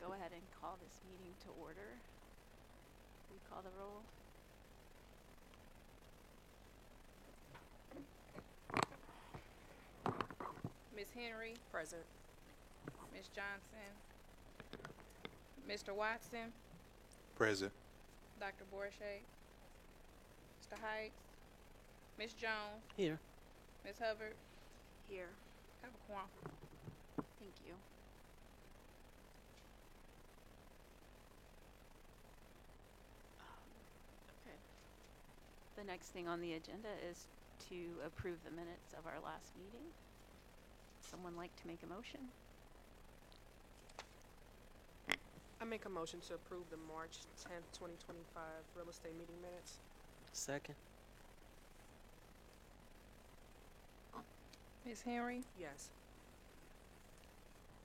go ahead and call this meeting to order. We call the roll. Ms. Henry, Present. Ms. Johnson, Mr. Watson, Present. Dr. Borche, Mr. Heights, Ms. Jones, Here. Ms. Hubbard. Here. Have a quorum. Thank you. Okay. The next thing on the agenda is to approve the minutes of our last meeting. Someone like to make a motion? I make a motion to approve the March 10th, 2025 real estate meeting minutes. Second. Ms. Henry, Yes.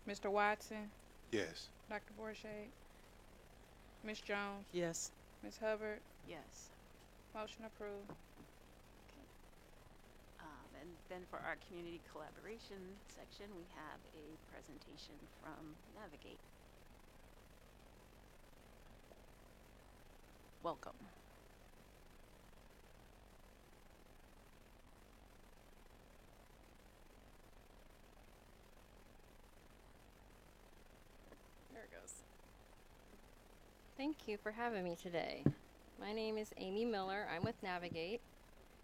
Mr. Watson, Yes. Dr. Borche, Ms. Jones, Yes. Ms. Hubbard. Yes. Motion approved. Okay. And then for our community collaboration section, we have a presentation from Navigate. Welcome. There it goes. Thank you for having me today. My name is Amy Miller. I'm with Navigate.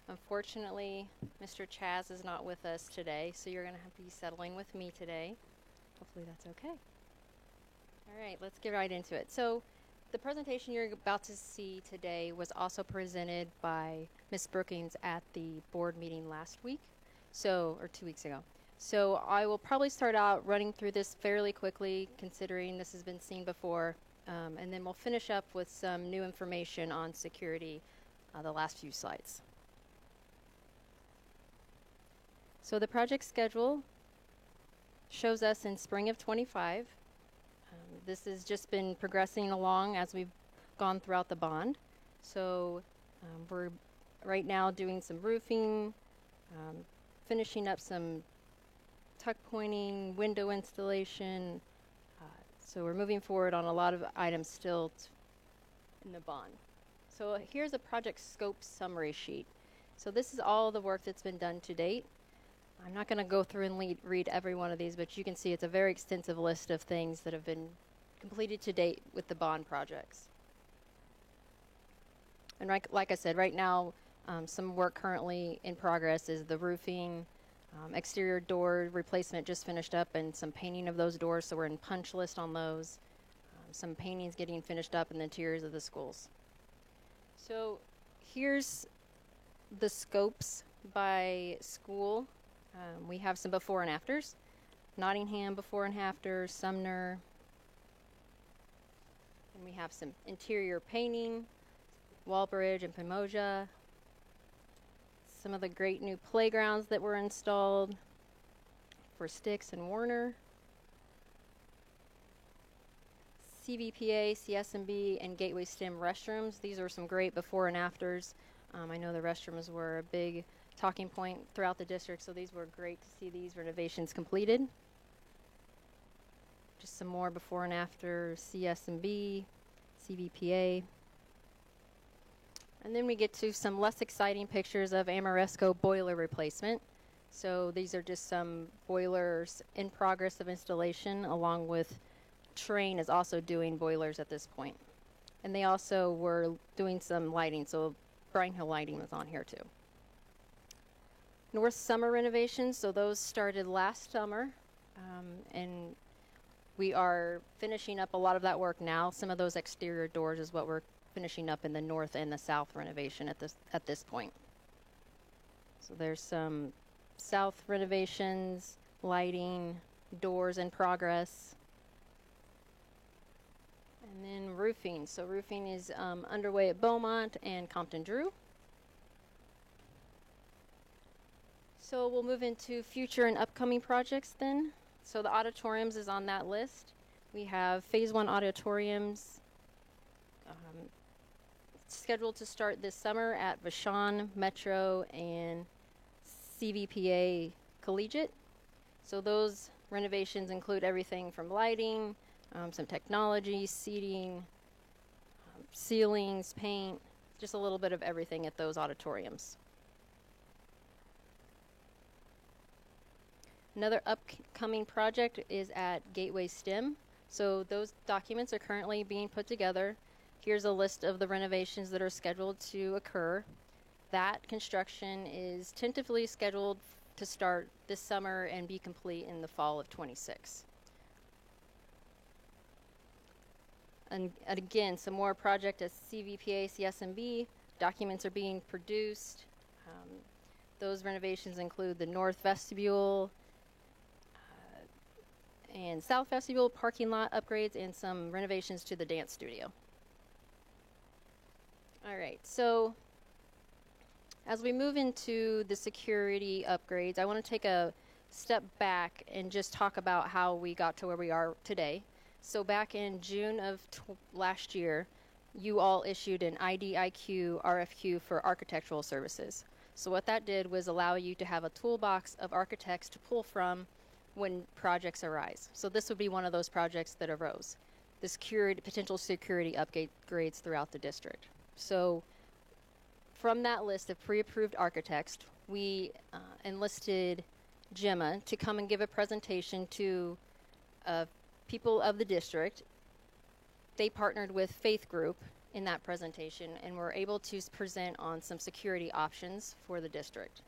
Unfortunately, Mr. Chaz is not with us today, so you're going to have to be settling with me today. Hopefully that's okay. All right, let's get right into it. So the presentation you're about to see today was also presented by Ms. Brookings at the board meeting last week, or 2 weeks ago. So I will probably start out running through this fairly quickly, considering this has been seen before, and then we'll finish up with some new information on security, the last few slides. So the project schedule shows us in spring of 25. This has just been progressing along as we've gone throughout the bond. So we're right now doing some roofing, finishing up some tuck pointing, window installation. So we're moving forward on a lot of items still in the bond. So here's a project scope summary sheet. So this is all the work that's been done to date. I'm not going to go through and read every one of these, but you can see it's a very extensive list of things that have been completed to date with the bond projects. And like I said, right now, some work currently in progress is the roofing, exterior door replacement just finished up, and some painting of those doors, so we're in punch list on those. Some paintings getting finished up in the interiors of the schools. So here's the scopes by school. We have some before and afters. Nottingham before and after, Sumner. And we have some interior painting, Walbridge and Pomoja. Some of the great new playgrounds that were installed for Styx and Warner. CVPA, CSMB, and Gateway STEM restrooms. These are some great before and afters. I know the restrooms were a big talking point throughout the district, so these were great to see these renovations completed. Just some more before and after CSMB, CVPA. And then we get to some less exciting pictures of Amoresco boiler replacement. So these are just some boilers in progress of installation, along with Trane is also doing boilers at this point. And they also were doing some lighting, so Bryan Hill Lighting was on here too. North Summer renovations, so those started last summer, and we are finishing up a lot of that work now. Some of those exterior doors is what we're finishing up in the north and the south renovation at this point. So there's some south renovations, lighting, doors in progress. And then roofing. So roofing is underway at Beaumont and Compton Drew. So we'll move into future and upcoming projects then. So the auditoriums is on that list. We have Phase 1 auditoriums scheduled to start this summer at Vashon, Metro, and CVPA Collegiate. So those renovations include everything from lighting, some technology, seating, ceilings, paint, just a little bit of everything at those auditoriums. Another upcoming project is at Gateway STEM. So those documents are currently being put together. Here's a list of the renovations that are scheduled to occur. That construction is tentatively scheduled to start this summer and be complete in the fall of 26. And again, some more project at CVPA, CSMB. Documents are being produced. Those renovations include the north vestibule and south vestibule, parking lot upgrades, and some renovations to the dance studio. All right, so as we move into the security upgrades, I want to take a step back and just talk about how we got to where we are today. So back in June of last year, you all issued an IDIQ RFQ for architectural services. So what that did was allow you to have a toolbox of architects to pull from when projects arise. So this would be one of those projects that arose. The potential security upgrades throughout the district. So from that list of pre-approved architects, we enlisted Gemma to come and give a presentation to people of the district. They partnered with Faith Group in that presentation and were able to present on some security options for the district.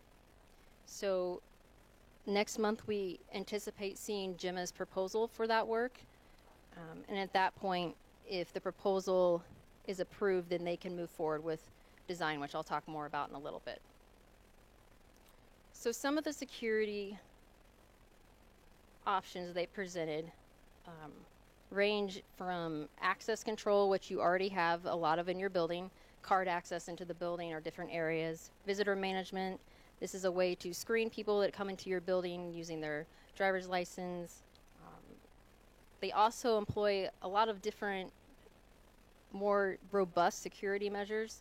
So next month we anticipate seeing Gemma's proposal for that work. And at that point, if the proposal is approved, then they can move forward with design, which I'll talk more about in a little bit. So some of the security options they presented range from access control, which you already have a lot of in your building, card access into the building or different areas, visitor management. This is a way to screen people that come into your building using their driver's license. They also employ a lot of different more robust security measures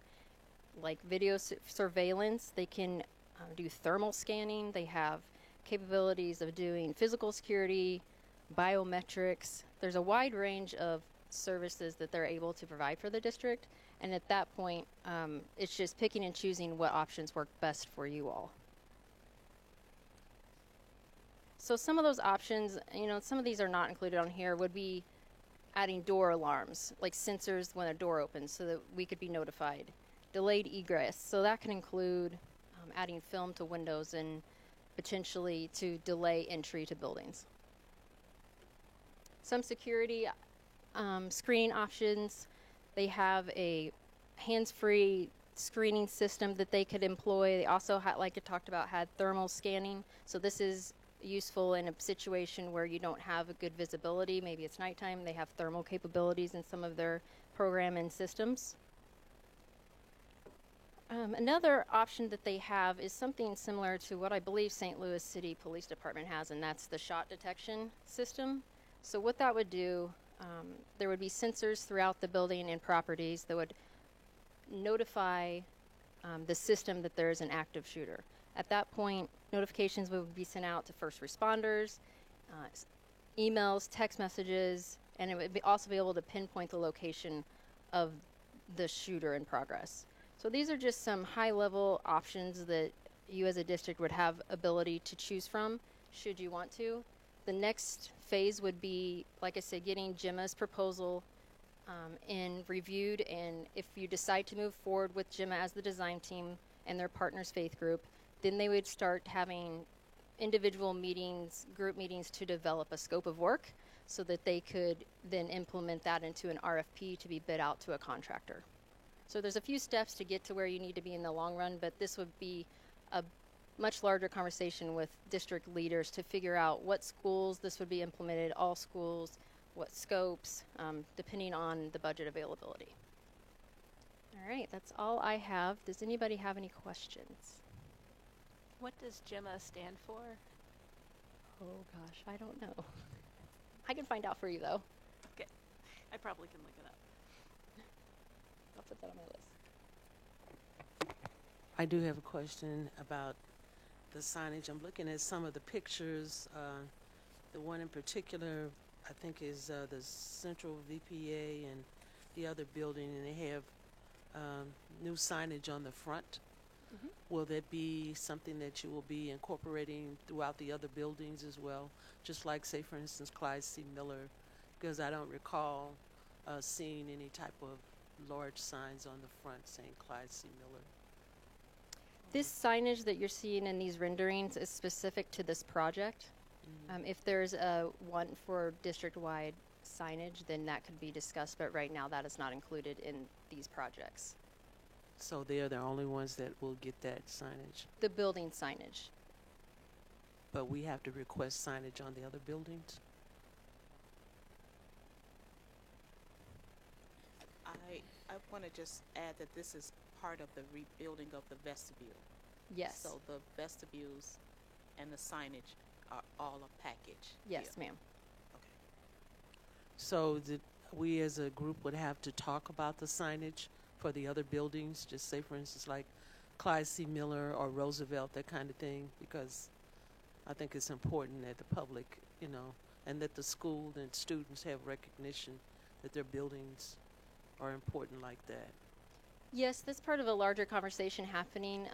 like video surveillance. They can do thermal scanning. They have capabilities of doing physical security, biometrics. There's a wide range of services that they're able to provide for the district. And at that point, it's just picking and choosing what options work best for you all. So some of those options, some of these are not included on here, would be adding door alarms, like sensors when a door opens so that we could be notified. Delayed egress, so that can include adding film to windows and potentially to delay entry to buildings. Some security screening options, they have a hands-free screening system that they could employ. They also, like I talked about, had thermal scanning. So this is useful in a situation where you don't have a good visibility. Maybe it's nighttime. They have thermal capabilities in some of their program and systems. Another option that they have is something similar to what I believe St. Louis City Police Department has, and that's the shot detection system. So what that would do, there would be sensors throughout the building and properties that would notify the system that there's an active shooter. At that point, notifications would be sent out to first responders, emails, text messages, and it would also be able to pinpoint the location of the shooter in progress. So these are just some high-level options that you as a district would have ability to choose from, should you want to. The next phase would be, like I said, getting Gemma's proposal and reviewed, and if you decide to move forward with Gemma as the design team and their partners Faith Group, then they would start having individual meetings, group meetings to develop a scope of work so that they could then implement that into an RFP to be bid out to a contractor. So there's a few steps to get to where you need to be in the long run, but this would be a much larger conversation with district leaders to figure out what schools this would be implemented, all schools, what scopes, depending on the budget availability. All right, that's all I have. Does anybody have any questions? What does Gemma stand for? Oh gosh, I don't know. I can find out for you though. Okay, I probably can look it up. I'll put that on my list. I do have a question about the signage. I'm looking at some of the pictures. The one in particular, I think is the Central VPA and the other building, and they have new signage on the front. Mhm. Will that be something that you will be incorporating throughout the other buildings as well? Just like, say, for instance, Clyde C. Miller, because I don't recall seeing any type of large signs on the front saying Clyde C. Miller. This signage that you're seeing in these renderings is specific to this project. If there's a one for district-wide signage, then that could be discussed, but right now that is not included in these projects. So they're the only ones that will get that signage, The building signage. but we have to request signage on the other buildings? I want to just add that this is part of the rebuilding of the vestibule. Yes. So the vestibules and the signage are all a package. Yes, deal. ma'am. Okay. So we as a group would have to talk about the signage for the other buildings, just say for instance like Clyde C. Miller or Roosevelt, that kind of thing, because I think it's important that the public, and that the school and students have recognition that their buildings are important like that. Yes, that's part of a larger conversation happening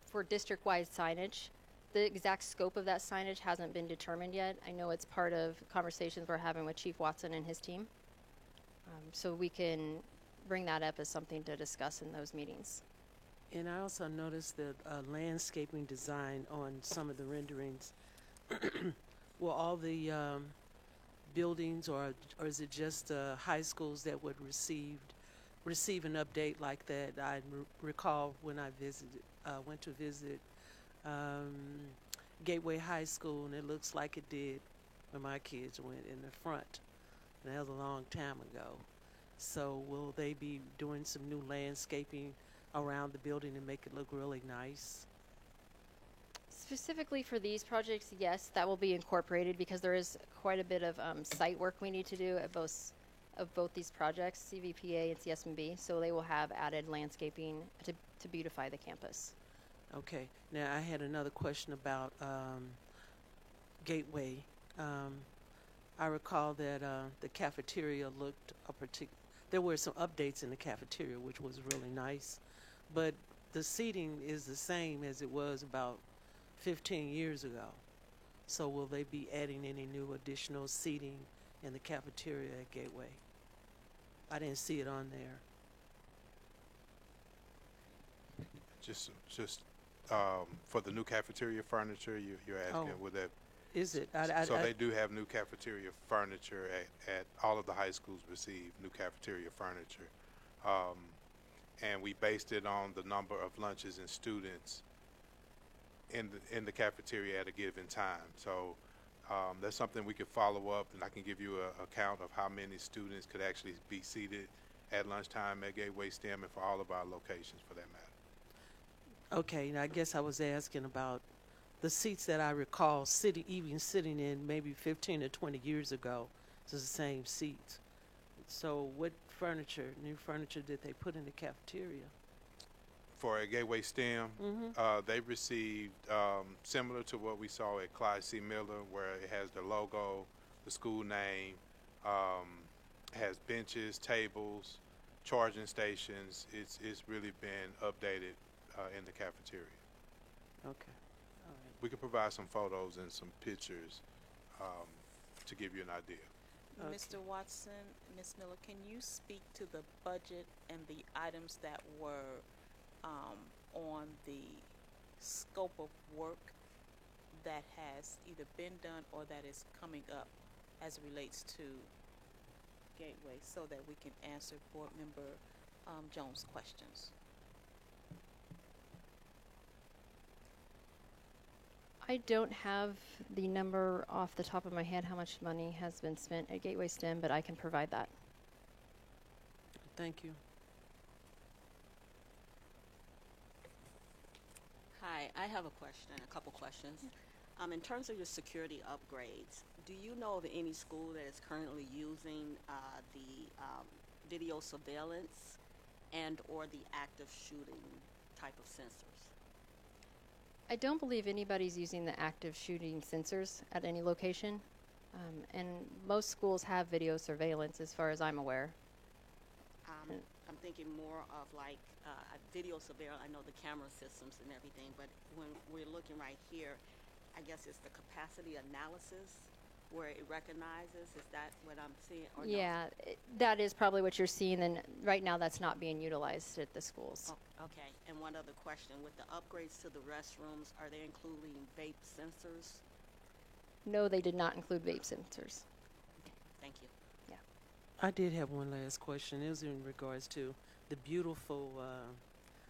for district-wide signage. The exact scope of that signage hasn't been determined yet. I know it's part of conversations we're having with Chief Watson and his team. So we can bring that up as something to discuss in those meetings. And I also noticed that landscaping design on some of the renderings. Will all the buildings, or is it just high schools that would receive an update like that? I recall when I went to visit Gateway High School, and it looks like it did when my kids went in the front. And that was a long time ago. So will they be doing some new landscaping around the building to make it look really nice? Specifically for these projects, yes, that will be incorporated because there is quite a bit of site work we need to do at both these projects, CVPA and CSMB. So they will have added landscaping to beautify the campus. Okay. Now I had another question about Gateway. I recall that the cafeteria looked there were some updates in the cafeteria, which was really nice, but the seating is the same as it was about 15 years ago. So will they be adding any new additional seating in the cafeteria at Gateway? I didn't see it on there. Just for the new cafeteria furniture, you're asking, Oh. would that? Is it? So they do have new cafeteria furniture at all of the high schools receive new cafeteria furniture. And we based it on the number of lunches and students in the cafeteria at a given time. So that's something we could follow up, and I can give you a count of how many students could actually be seated at lunchtime at Gateway STEM and for all of our locations for that matter. Okay, and I guess I was asking about the seats that I recall sitting in maybe 15 or 20 years ago. It's the same seats. So what new furniture did they put in the cafeteria? For a Gateway STEM, Mm-hmm. they received similar to what we saw at Clyde C. Miller, where it has the logo, the school name, has benches, tables, charging stations. It's really been updated in the cafeteria. Okay. All right. We can provide some photos and some pictures to give you an idea. Okay. Mr. Watson, Ms. Miller, can you speak to the budget and the items that were on the scope of work that has either been done or that is coming up as it relates to Gateway, so that we can answer Board Member Jones' questions? I don't have the number off the top of my head how much money has been spent at Gateway STEM, but I can provide that. Thank you. Hi, I have a couple questions. In terms of your security upgrades, do you know of any school that is currently using the video surveillance and or the active shooting type of sensors? I don't believe anybody's using the active shooting sensors at any location. And most schools have video surveillance, as far as I'm aware. I'm thinking more of like video surveillance. I know the camera systems and everything, but when we're looking right here, I guess it's the capacity analysis where it recognizes. Is that what I'm seeing? Or no? Yeah, that is probably what you're seeing, and right now that's not being utilized at the schools. Okay. And one other question: with the upgrades to the restrooms, are they including vape sensors? No, they did not include vape sensors. Thank you. I did have one last question. It was in regards to the beautiful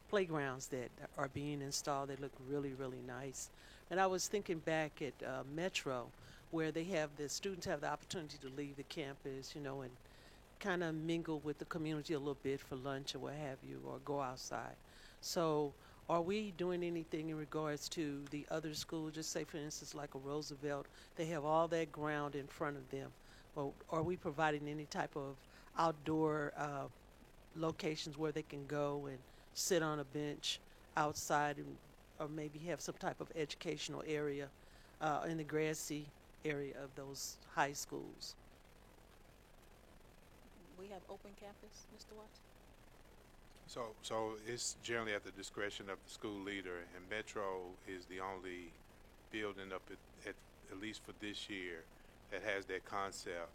playgrounds that are being installed. They look really, really nice. And I was thinking back at Metro, where they have the students have the opportunity to leave the campus, you know, and kind of mingle with the community a little bit for lunch or what have you, or go outside. So are we doing anything in regards to the other schools? Just say, for instance, like a Roosevelt, they have all that ground in front of them. Or are we providing any type of outdoor locations where they can go and sit on a bench outside, and, or maybe have some type of educational area in the grassy area of those high schools? We have open campus, Mr. Watson? So it's generally at the discretion of the school leader, and Metro is the only building up at least for this year that has that concept.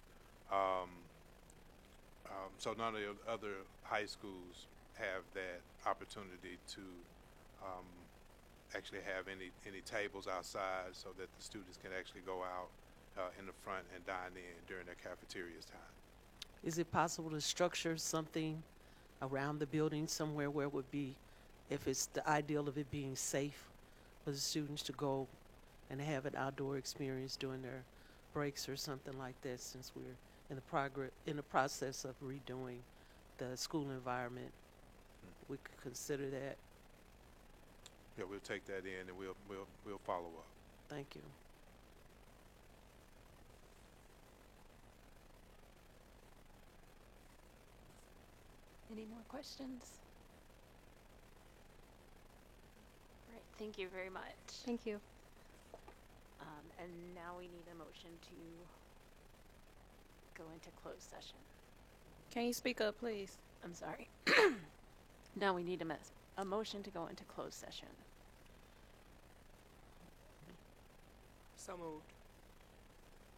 So none of the other high schools have that opportunity to actually have any tables outside, so that the students can actually go out in the front and dine in during their cafeteria's time. Is it possible to structure something around the building somewhere where it would be, if it's the ideal of it being safe for the students to go and have an outdoor experience during their breaks or something like that, since we're in the process of redoing the school environment? We could consider that. Yeah, we'll take that in, and we'll follow up. Thank you. Any more questions? Right, thank you very much. Thank you. And now we need a motion to go into closed session. Can you speak up, please? I'm sorry. Now we need a motion to go into closed session. So moved.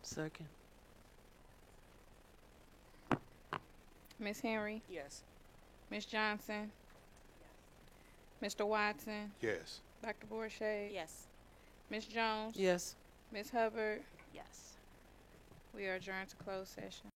Second. Ms. Henry, Yes. Ms. Johnson, Mr. Watson, Yes. Dr. Bourget, Yes. Ms. Jones, Yes. Ms. Hubbard. Yes. We are adjourned to closed session.